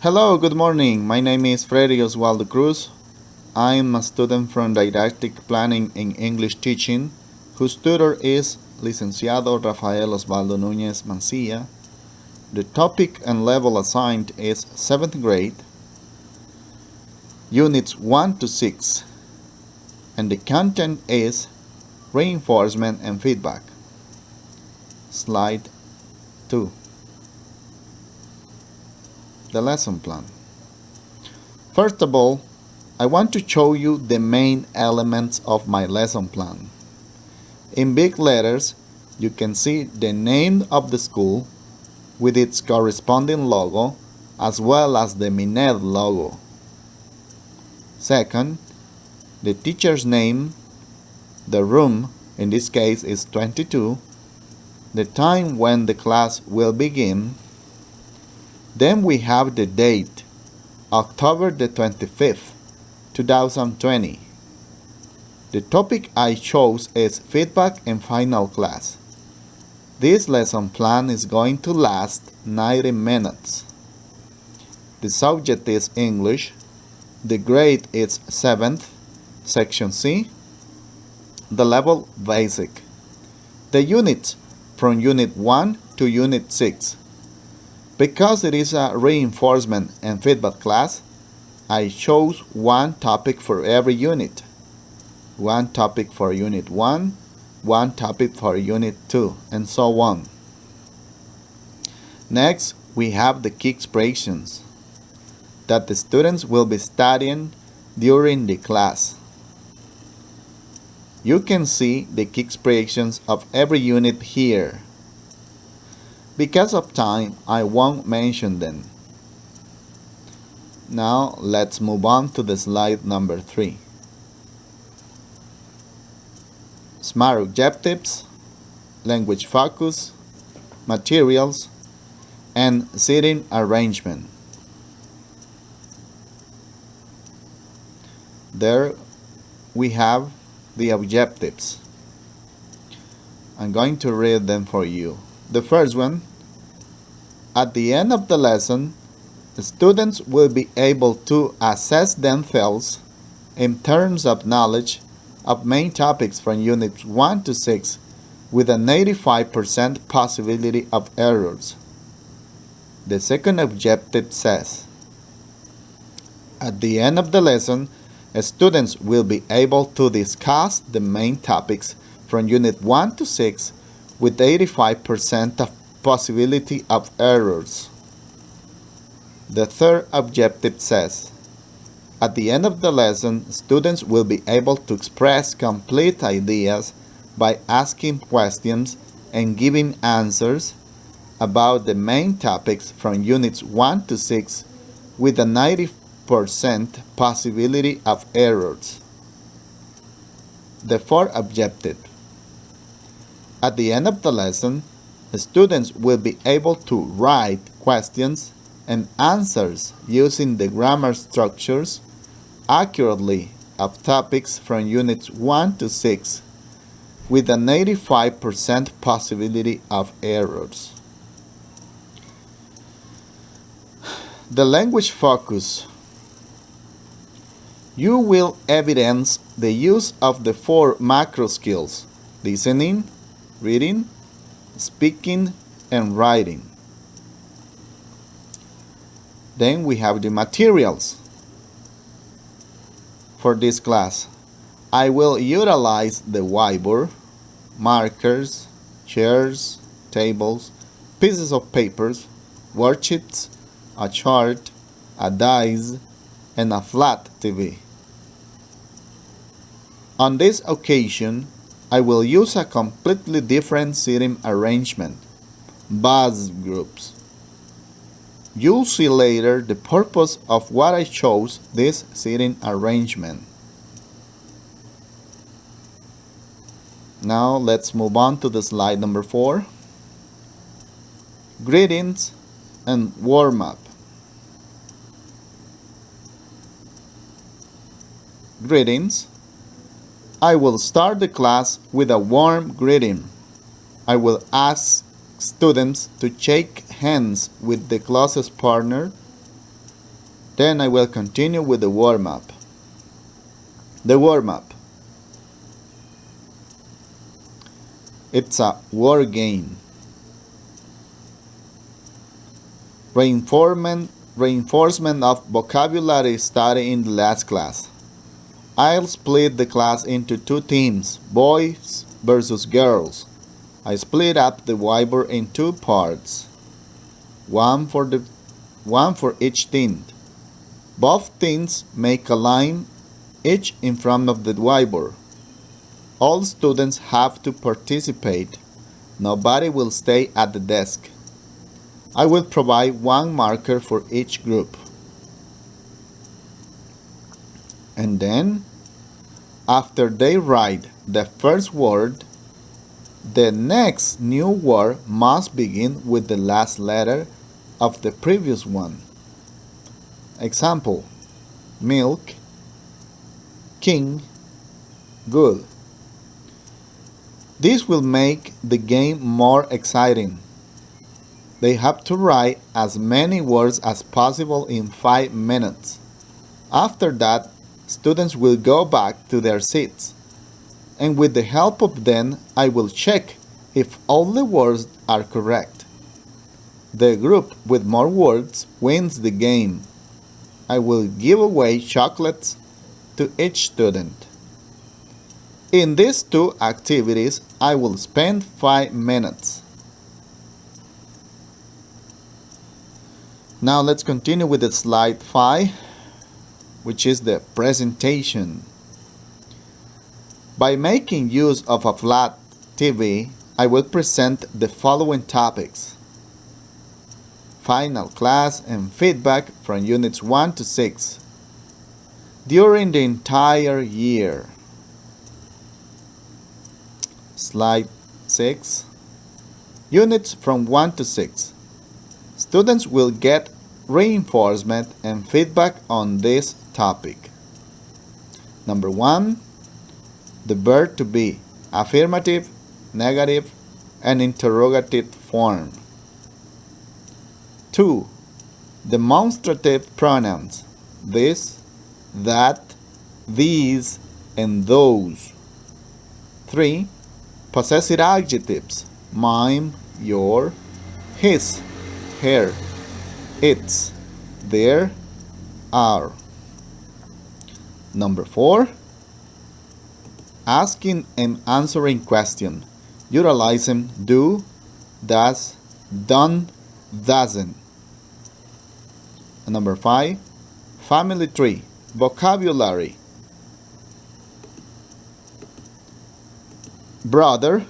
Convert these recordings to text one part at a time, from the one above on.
Hello, good morning. My name is Freddy Oswaldo Cruz. I'm a student from Didactic Planning in English Teaching, whose tutor is Licenciado Rafael Osvaldo Núñez Mancilla. The topic and level assigned is 7th grade, Units 1 to 6, and the content is reinforcement and feedback. Slide 2. The lesson plan. First of all, I want to show you the main elements of my lesson plan. In big letters, you can see the name of the school with its corresponding logo, as well as the Minet logo. Second, the teacher's name, the room, in this case is 22, the time when the class will begin. Then we have the date, October the 25th, 2020. The topic I chose is feedback and final class. This lesson plan is going to last 90 minutes. The subject is English. The grade is 7th, section C. The level basic. The units from unit 1 to unit 6. Because it is a reinforcement and feedback class, I chose one topic for every unit. One topic for unit 1, one topic for unit 2, and so on. Next, we have the key expressions that the students will be studying during the class. You can see the key expressions of every unit here. Because of time, I won't mention them. Now, let's move on to the slide number 3. SMART objectives, language focus, materials, and seating arrangement. There we have the objectives. I'm going to read them for you. The first one, at the end of the lesson, the students will be able to assess themselves in terms of knowledge of main topics from units 1 to 6 with an 85% possibility of errors. The second objective says, at the end of the lesson, students will be able to discuss the main topics from unit 1 to 6 with 85% of possibility of errors. The third objective says, at the end of the lesson, students will be able to express complete ideas by asking questions and giving answers about the main topics from units 1 to 6 with a 90% possibility of errors. The fourth objective, at the end of the lesson, the students will be able to write questions and answers using the grammar structures accurately of topics from units 1 to 6 with an 85% possibility of errors. The language focus. You will evidence the use of the 4 macro skills: listening, reading, speaking, and writing. Then we have the materials for this class. I will utilize the whiteboard, markers, chairs, tables, pieces of papers, worksheets, a chart, a dice, and a flat TV. On this occasion, I will use a completely different seating arrangement, buzz groups. You'll see later the purpose of what I chose this seating arrangement. Now let's move on to the slide number 4. Greetings and warm-up. Greetings. I will start the class with a warm greeting. I will ask students to shake hands with the closest partner Then I will continue with the warm-up. The warm-up. It's a word game. Reinforcement of vocabulary study in the last class. I'll split the class into two teams, boys versus girls. I split up the whiteboard in two parts, one for each team. Both teams make a line, each in front of the whiteboard. All students have to participate. Nobody will stay at the desk. I will provide one marker for each group. And then, after they write the first word, the next new word must begin with the last letter of the previous one. Example: milk, king, good. This will make the game more exciting. They have to write as many words as possible in 5 minutes. After that, students will go back to their seats, and with the help of them, I will check if all the words are correct. The group with more words wins the game. I will give away chocolates to each student. In these two activities, I will spend 5 minutes. Now let's continue with the slide 5, which is the presentation. By making use of a flat TV, I will present the following topics: final class and feedback from units 1 to 6 during the entire year. Slide 6. Units from 1 to 6. Students will get reinforcement and feedback on this topic. Number 1. The verb to be: affirmative, negative, and interrogative form. 2. Demonstrative pronouns: this, that, these, and those. 3. Possessive adjectives: mine, your, his, her, its, their, our. Number 4. Asking and answering question, utilizing do, does, done, doesn't. And number 5. Family tree, vocabulary: brother,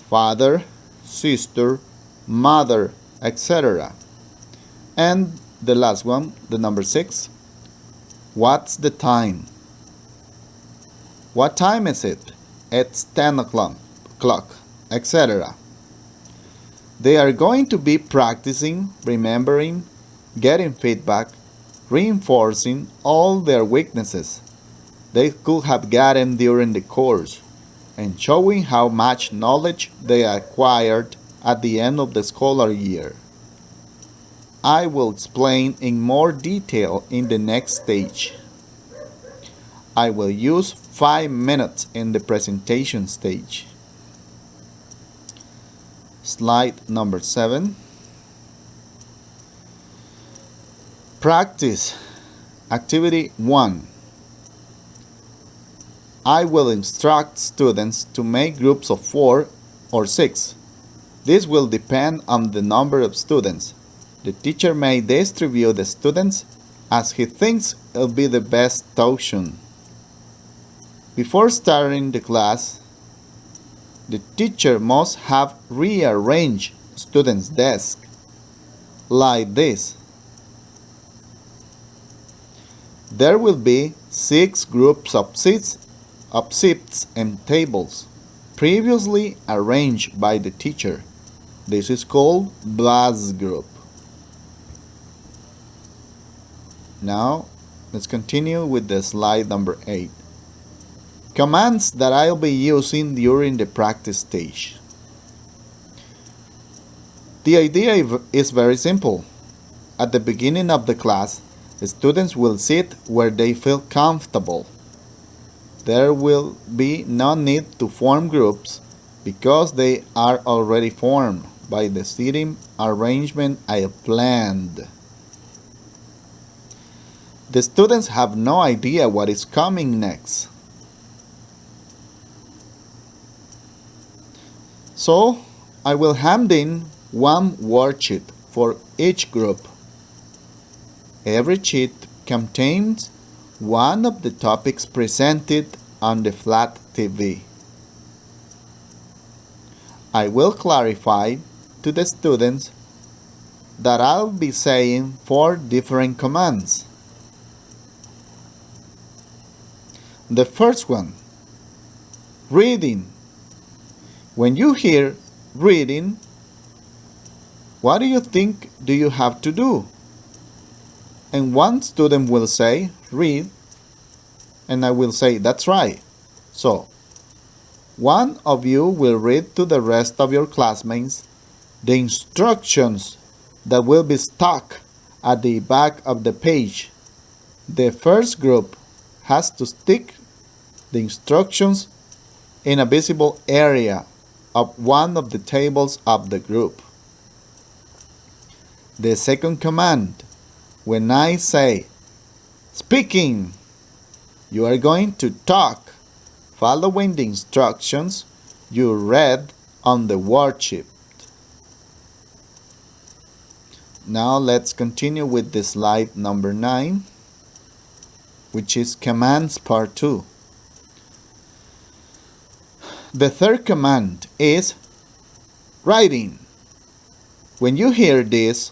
father, sister, mother, etc. And the last one, the number 6. What's the time? What time is it? It's 10 o'clock, etc. They are going to be practicing, remembering, getting feedback, reinforcing all their weaknesses they could have gotten during the course, and showing how much knowledge they acquired at the end of the scholar year. I will explain in more detail in the next stage. I will use 5 minutes in the presentation stage. Slide number 7. Practice. Activity 1. I will instruct students to make groups of 4 or 6. This will depend on the number of students. The teacher may distribute the students as he thinks it will be the best option. Before starting the class, the teacher must have rearranged students' desks like this. There will be 6 groups of seats and tables, previously arranged by the teacher. This is called bus group. Now, let's continue with the slide number 8. Commands that I'll be using during the practice stage. The idea is very simple. At the beginning of the class, Students will sit where they feel comfortable. There will be no need to form groups because they are already formed by the seating arrangement I planned. The students have no idea what is coming next. So, I will hand in one worksheet for each group. Every sheet contains one of the topics presented on the flat TV. I will clarify to the students that I'll be saying 4 different commands. The first one, reading. When you hear reading, what do you think do you have to do? And one student will say, read, and I will say, that's right. So, one of you will read to the rest of your classmates the instructions that will be stuck at the back of the page. The first group has to stick the instructions in a visible area of one of the tables of the group. The second command, when I say speaking, you are going to talk following the instructions you read on the worksheet. Now let's continue with the slide number 9, which is commands part 2. The third command is writing. When you hear this,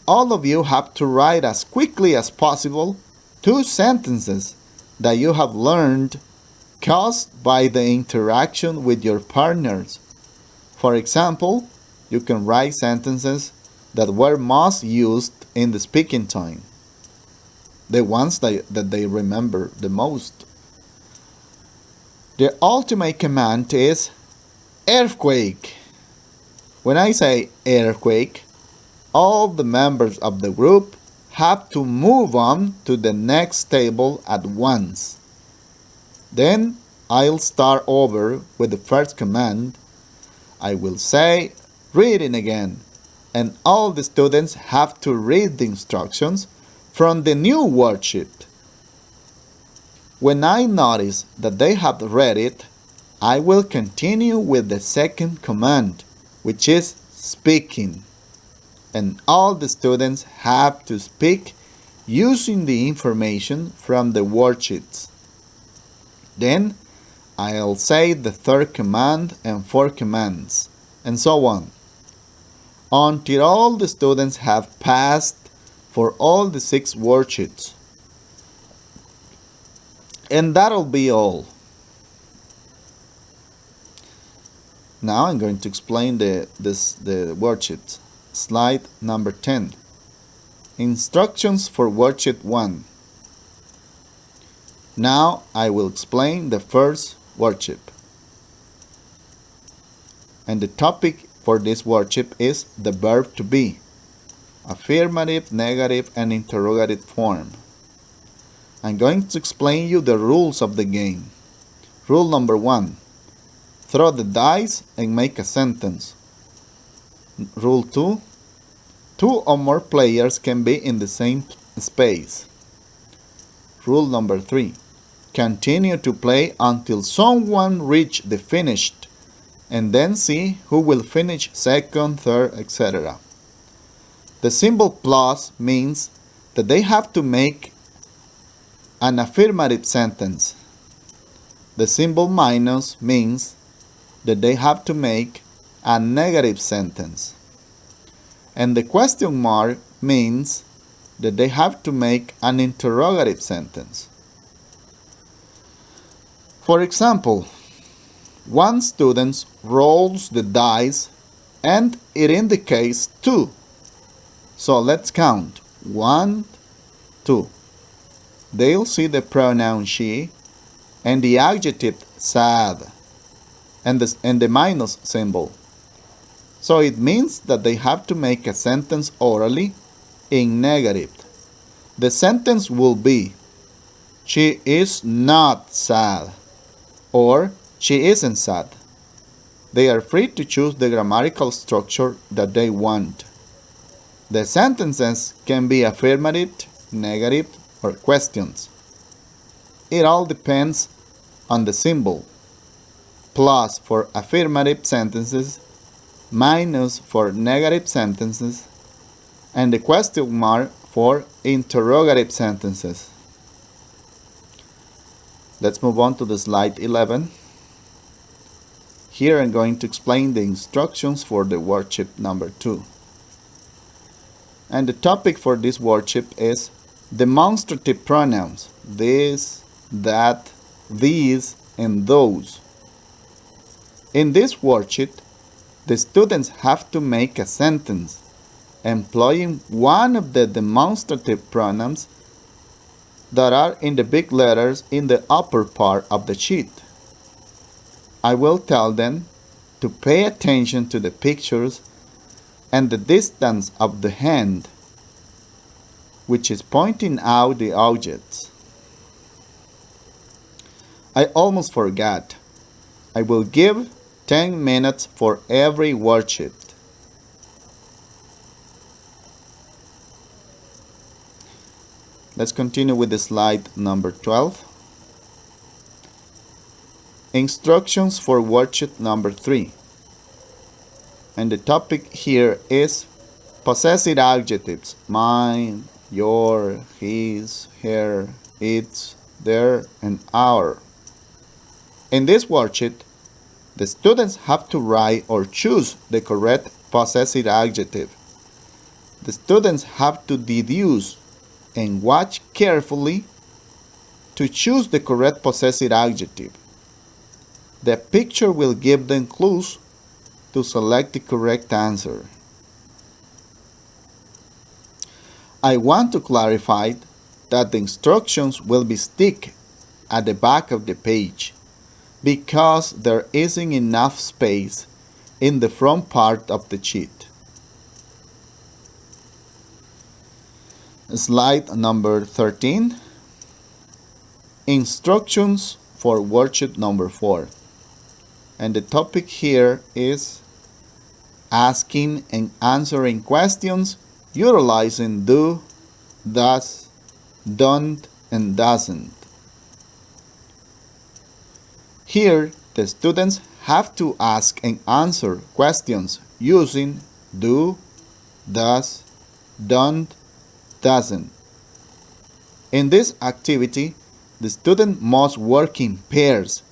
all of you have to write as quickly as possible 2 sentences that you have learned caused by the interaction with your partners. For example, you can write sentences that were most used in the speaking time, the ones that they remember the most. The ultimate command is earthquake. When I say earthquake, all the members of the group have to move on to the next table at once. Then I'll start over with the first command. I will say reading again, and all the students have to read the instructions from the new worksheet. When I notice that they have read it, I will continue with the second command, which is speaking. And all the students have to speak using the information from the worksheets. Then I'll say the third command and 4 commands, and so on, until all the students have passed for all the 6 worksheets. And that'll be all. Now I'm going to explain the worksheet. Slide number 10. Instructions for worksheet 1. Now I will explain the first worksheet. And the topic for this worksheet is the verb to be, affirmative, negative, and interrogative form. I'm going to explain you the rules of the game. Rule number 1. Throw the dice and make a sentence. Rule 2. 2 or more players can be in the same space. Rule number 3. Continue to play until someone reaches the finished, and then see who will finish second, third, etc. The symbol plus means that they have to make an affirmative sentence. The symbol minus means that they have to make a negative sentence. And the question mark means that they have to make an interrogative sentence. For example, one student rolls the dice and it indicates 2. So let's count. 1, 2. They'll see the pronoun she and the adjective sad and the minus symbol. So it means that they have to make a sentence orally in negative. The sentence will be, she is not sad, or she isn't sad. They are free to choose the grammatical structure that they want. The sentences can be affirmative, negative, or questions. It all depends on the symbol. Plus for affirmative sentences, minus for negative sentences, and the question mark for interrogative sentences. Let's move on to the slide 11. Here I'm going to explain the instructions for the worksheet number 2. And the topic for this worksheet is demonstrative pronouns. This, that, these, and those. In this worksheet, the students have to make a sentence employing one of the demonstrative pronouns that are in the big letters in the upper part of the sheet. I will tell them to pay attention to the pictures and the distance of the hand, which is pointing out the objects. I almost forgot. I will give 10 minutes for every worksheet. Let's continue with the slide number 12. Instructions for worksheet number 3. And the topic here is possessive adjectives. Mine, your, his, her, its, their, and our. In this worksheet, the students have to write or choose the correct possessive adjective. The students have to deduce and watch carefully to choose the correct possessive adjective. The picture will give them clues to select the correct answer. I want to clarify that the instructions will be stick at the back of the page because there isn't enough space in the front part of the sheet. Slide number 13. Instructions for worksheet number 4. And the topic here is asking and answering questions utilizing do, does, don't, and doesn't. Here, the students have to ask and answer questions using do, does, don't, doesn't. In this activity, the student must work in pairs.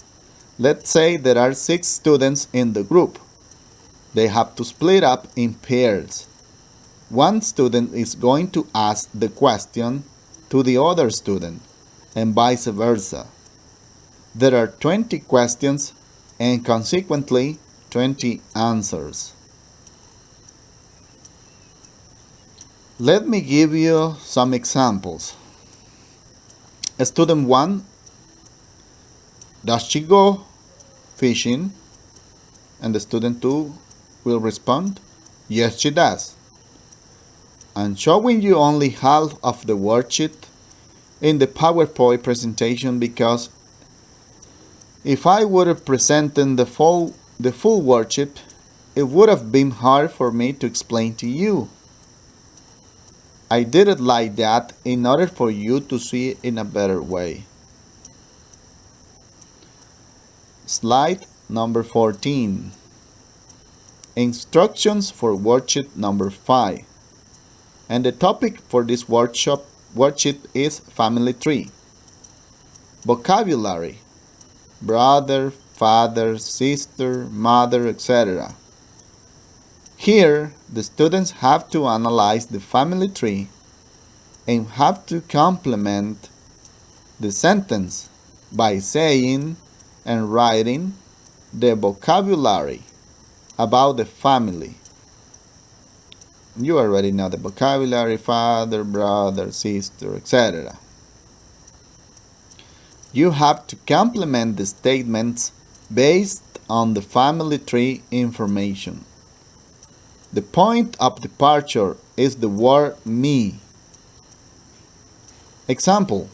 Let's say there are 6 students in the group. They have to split up in pairs. One student is going to ask the question to the other student, and vice versa. There are 20 questions and consequently 20 answers. Let me give you some examples. Student 1, does she go fishing? And the student 2 will respond, yes, she does. I'm showing you only half of the worksheet in the PowerPoint presentation because if I would have presented the full worksheet, it would have been hard for me to explain to you. I did it like that in order for you to see it in a better way. Slide number 14. Instructions for worksheet number 5. And the topic for this worksheet is family tree. Vocabulary: brother, father, sister, mother, etc. Here, the students have to analyze the family tree and have to complement the sentence by saying and writing the vocabulary about the family. You already know the vocabulary: father, brother, sister, etc. You have to complement the statements based on the family tree information. The point of departure is the word me. Example: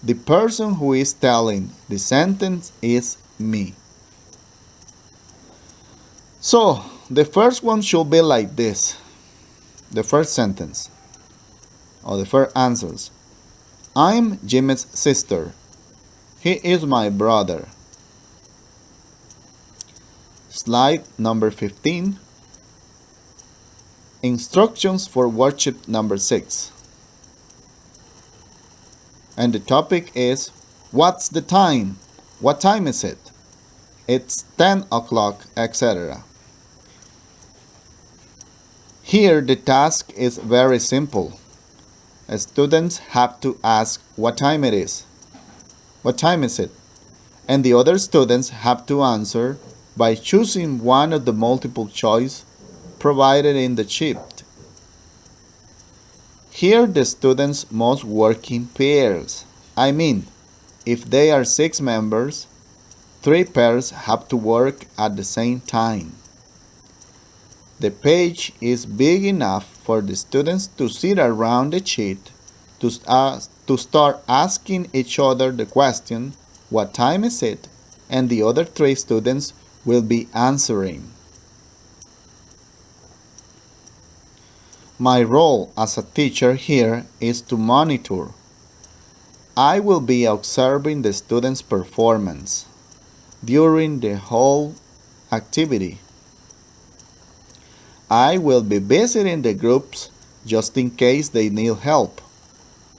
the person who is telling the sentence is me. So, the first one should be like this. The first sentence, or the first answers. I'm Jimmy's sister. He is my brother. Slide number 15. Instructions for worksheet number 6. And the topic is, what's the time? What time is it? It's 10 o'clock, etc. Here the task is very simple. Students have to ask what time it is. What time is it? And the other students have to answer by choosing one of the multiple choice provided in the sheet. Here the students must work in pairs. I mean, if they are 6 members, 3 pairs have to work at the same time. The page is big enough for the students to sit around the sheet to start asking each other the question, what time is it? And the other 3 students will be answering. My role as a teacher here is to monitor. I will be observing the students' performance during the whole activity. I will be visiting the groups just in case they need help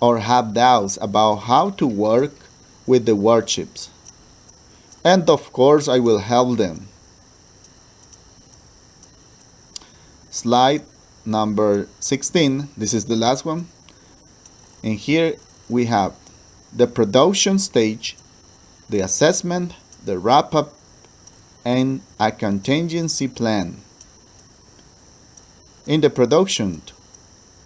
or have doubts about how to work with the worksheets. And of course, I will help them. Slide number 16. This is the last one. And here we have the production stage, the assessment, the wrap-up, and a contingency plan. In the production,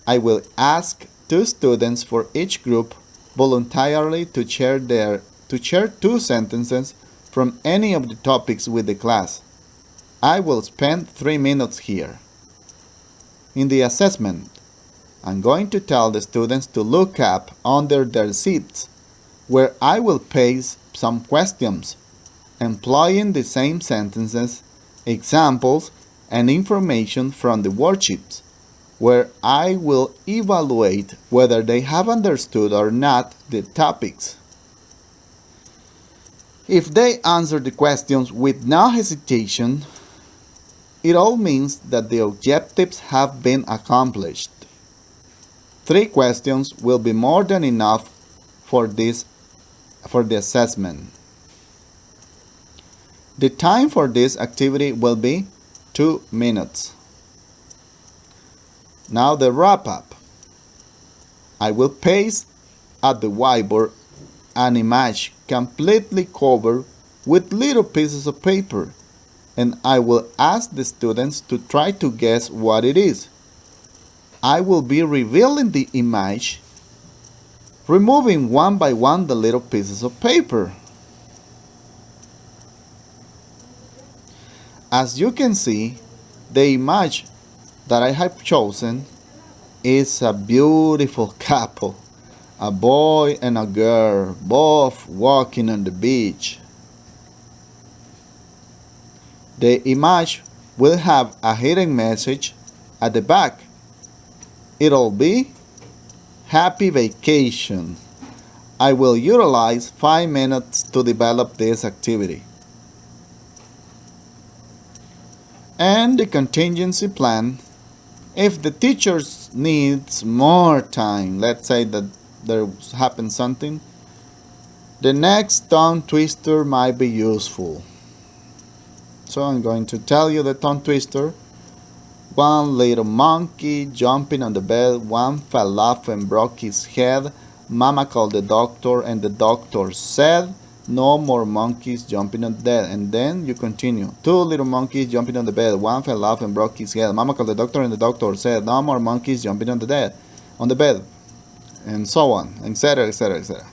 I will ask 2 students for each group voluntarily to share 2 sentences from any of the topics with the class. I will spend 3 minutes here. In the assessment, I'm going to tell the students to look up under their seats, where I will paste some questions, employing the same sentences, examples, and information from the worksheets, where I will evaluate whether they have understood or not the topics. If they answer the questions with no hesitation, it all means that the objectives have been accomplished. 3 questions will be more than enough for the assessment. The time for this activity will be 2 minutes. Now the wrap-up. I will paste at the whiteboard an image completely covered with little pieces of paper, and I will ask the students to try to guess what it is. I will be revealing the image, removing one by one the little pieces of paper. As you can see, the image that I have chosen is a beautiful couple, a boy and a girl, both walking on the beach. The image will have a hidden message at the back. It'll be Happy Vacation. I will utilize 5 minutes to develop this activity. And the contingency plan, if the teacher needs more time, let's say that there happens something, the next tongue twister might be useful. So I'm going to tell you the tongue twister. One little monkey jumping on the bed, one fell off and broke his head. Mama called the doctor and the doctor said, no more monkeys jumping on the bed. And then you continue. 2 little monkeys jumping on the bed. One fell off and broke his head. Mama called the doctor and the doctor said, no more monkeys jumping on the bed. And so on, etc., etc., etc.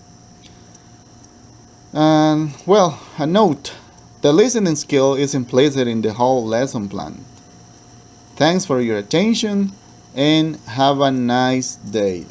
And well, a note. The listening skill is implicit in the whole lesson plan. Thanks for your attention and have a nice day.